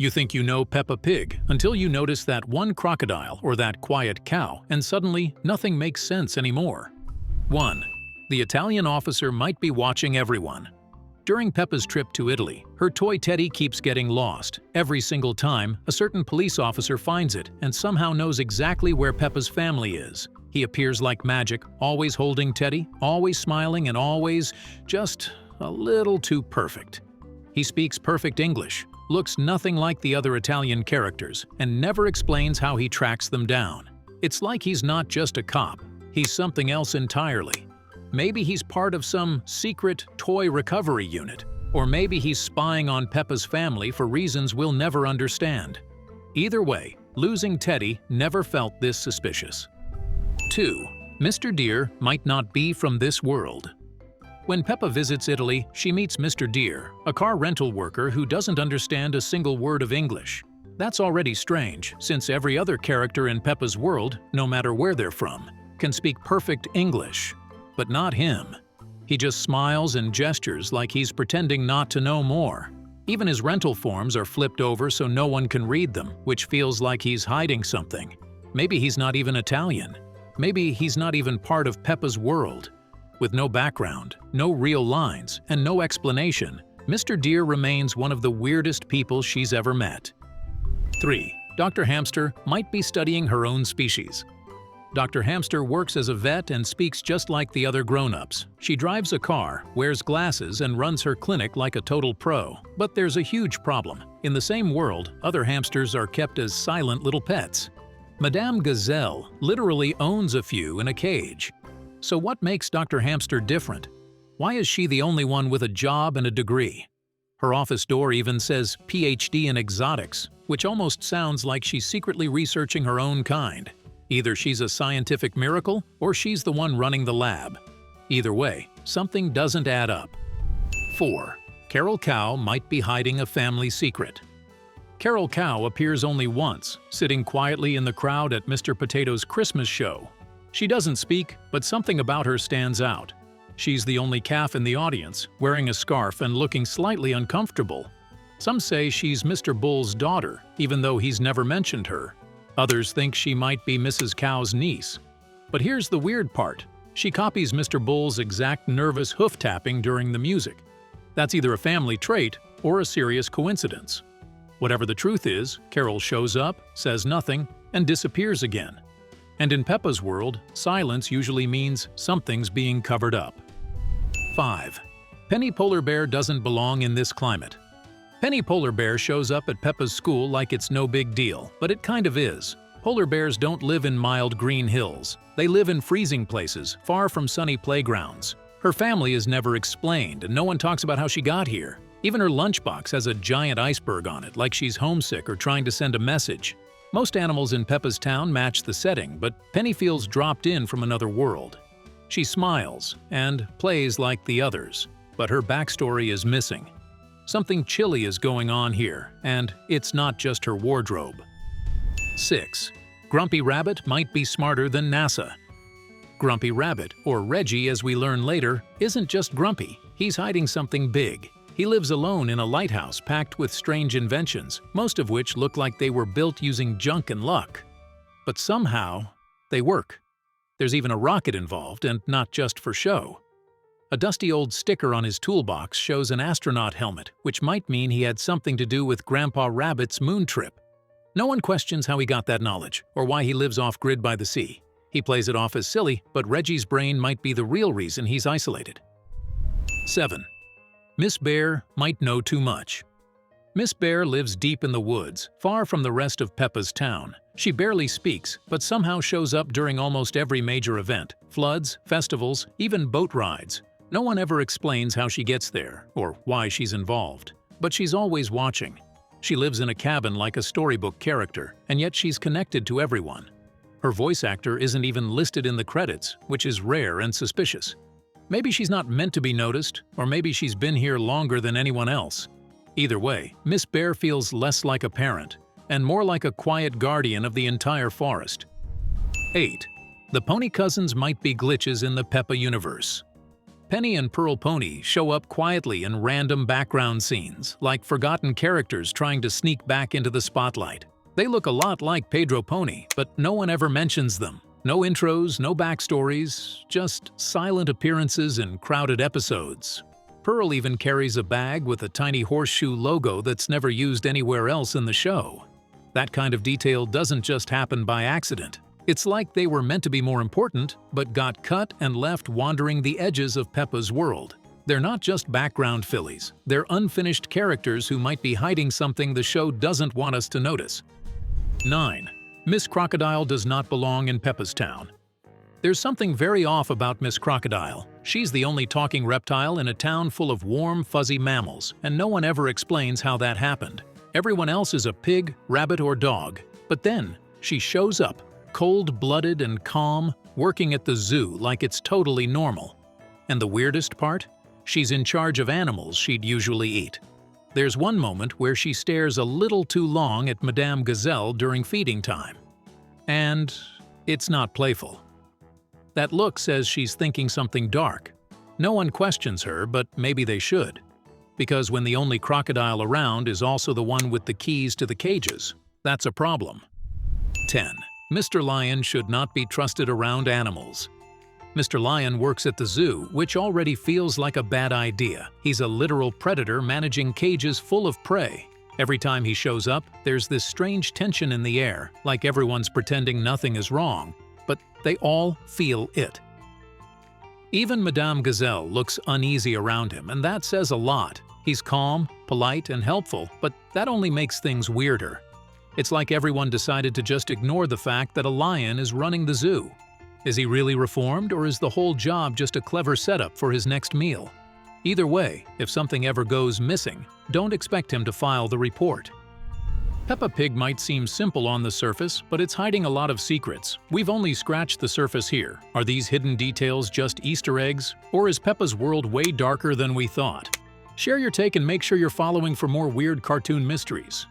You think you know Peppa Pig until you notice that one crocodile or that quiet cow, and suddenly nothing makes sense anymore. 1. The Italian officer might be watching everyone. During Peppa's trip to Italy, her toy teddy keeps getting lost. Every single time, a certain police officer finds it and somehow knows exactly where Peppa's family is. He appears like magic, always holding Teddy, always smiling, and always just a little too perfect. He speaks perfect English, looks nothing like the other Italian characters, and never explains how he tracks them down. It's like he's not just a cop, he's something else entirely. Maybe he's part of some secret toy recovery unit, or maybe he's spying on Peppa's family for reasons we'll never understand. Either way, losing Teddy never felt this suspicious. 2. Mr. Deer might not be from this world. When Peppa visits Italy, she meets Mr. Deer, a car rental worker who doesn't understand a single word of English. That's already strange, since every other character in Peppa's world, no matter where they're from, can speak perfect English. But not him. He just smiles and gestures like he's pretending not to know more. Even his rental forms are flipped over so no one can read them, which feels like he's hiding something. Maybe he's not even Italian. Maybe he's not even part of Peppa's world. With no background, no real lines, and no explanation, Mr. Deer remains one of the weirdest people she's ever met. 3. Dr. Hamster might be studying her own species. Dr. Hamster works as a vet and speaks just like the other grown-ups. She drives a car, wears glasses, and runs her clinic like a total pro. But there's a huge problem. In the same world, other hamsters are kept as silent little pets. Madame Gazelle literally owns a few in a cage. So what makes Dr. Hamster different? Why is she the only one with a job and a degree? Her office door even says PhD in exotics, which almost sounds like she's secretly researching her own kind. Either she's a scientific miracle or she's the one running the lab. Either way, something doesn't add up. 4. Carol Cow might be hiding a family secret. Carol Cow appears only once, sitting quietly in the crowd at Mr. Potato's Christmas show. She doesn't speak, but something about her stands out. She's the only calf in the audience, wearing a scarf and looking slightly uncomfortable. Some say she's Mr. Bull's daughter, even though he's never mentioned her. Others think she might be Mrs. Cow's niece. But here's the weird part. She copies Mr. Bull's exact nervous hoof tapping during the music. That's either a family trait or a serious coincidence. Whatever the truth is, Carol shows up, says nothing, and disappears again. And in Peppa's world, silence usually means something's being covered up. 5. Penny Polar Bear doesn't belong in this climate. Penny Polar Bear shows up at Peppa's school like it's no big deal, but it kind of is. Polar bears don't live in mild green hills. They live in freezing places, far from sunny playgrounds. Her family is never explained, and no one talks about how she got here. Even her lunchbox has a giant iceberg on it, like she's homesick or trying to send a message. Most animals in Peppa's town match the setting, but Penny feels dropped in from another world. She smiles and plays like the others, but her backstory is missing. Something chilly is going on here, and it's not just her wardrobe. 6. Grumpy Rabbit might be smarter than NASA. Grumpy Rabbit, or Reggie as we learn later, isn't just grumpy, he's hiding something big. He lives alone in a lighthouse packed with strange inventions, most of which look like they were built using junk and luck. But somehow, they work. There's even a rocket involved, and not just for show. A dusty old sticker on his toolbox shows an astronaut helmet, which might mean he had something to do with Grandpa Rabbit's moon trip. No one questions how he got that knowledge, or why he lives off-grid by the sea. He plays it off as silly, but Reggie's brain might be the real reason he's isolated. 7. Miss Bear might know too much. Miss Bear lives deep in the woods, far from the rest of Peppa's town. She barely speaks, but somehow shows up during almost every major event, floods, festivals, even boat rides. No one ever explains how she gets there, or why she's involved. But she's always watching. She lives in a cabin like a storybook character, and yet she's connected to everyone. Her voice actor isn't even listed in the credits, which is rare and suspicious. Maybe she's not meant to be noticed, or maybe she's been here longer than anyone else. Either way, Miss Bear feels less like a parent, and more like a quiet guardian of the entire forest. 8. The Pony Cousins might be glitches in the Peppa universe. Penny and Pearl Pony show up quietly in random background scenes, like forgotten characters trying to sneak back into the spotlight. They look a lot like Pedro Pony, but no one ever mentions them. No intros, no backstories, just silent appearances in crowded episodes. Pearl even carries a bag with a tiny horseshoe logo that's never used anywhere else in the show. That kind of detail doesn't just happen by accident. It's like they were meant to be more important, but got cut and left wandering the edges of Peppa's world. They're not just background fillies, they're unfinished characters who might be hiding something the show doesn't want us to notice. 9. Miss Crocodile does not belong in Peppa's town. There's something very off about Miss Crocodile. She's the only talking reptile in a town full of warm, fuzzy mammals, and no one ever explains how that happened. Everyone else is a pig, rabbit, or dog. But then, she shows up, cold-blooded and calm, working at the zoo like it's totally normal. And the weirdest part? She's in charge of animals she'd usually eat. There's one moment where she stares a little too long at Madame Gazelle during feeding time. And it's not playful. That look says she's thinking something dark. No one questions her, but maybe they should. Because when the only crocodile around is also the one with the keys to the cages, that's a problem. 10. Mr. Lion should not be trusted around animals. Mr. Lion works at the zoo, which already feels like a bad idea. He's a literal predator managing cages full of prey. Every time he shows up, there's this strange tension in the air, like everyone's pretending nothing is wrong, but they all feel it. Even Madame Gazelle looks uneasy around him, and that says a lot. He's calm, polite, and helpful, but that only makes things weirder. It's like everyone decided to just ignore the fact that a lion is running the zoo. Is he really reformed, or is the whole job just a clever setup for his next meal? Either way, if something ever goes missing, don't expect him to file the report. Peppa Pig might seem simple on the surface, but it's hiding a lot of secrets. We've only scratched the surface here. Are these hidden details just Easter eggs, or is Peppa's world way darker than we thought? Share your take and make sure you're following for more weird cartoon mysteries.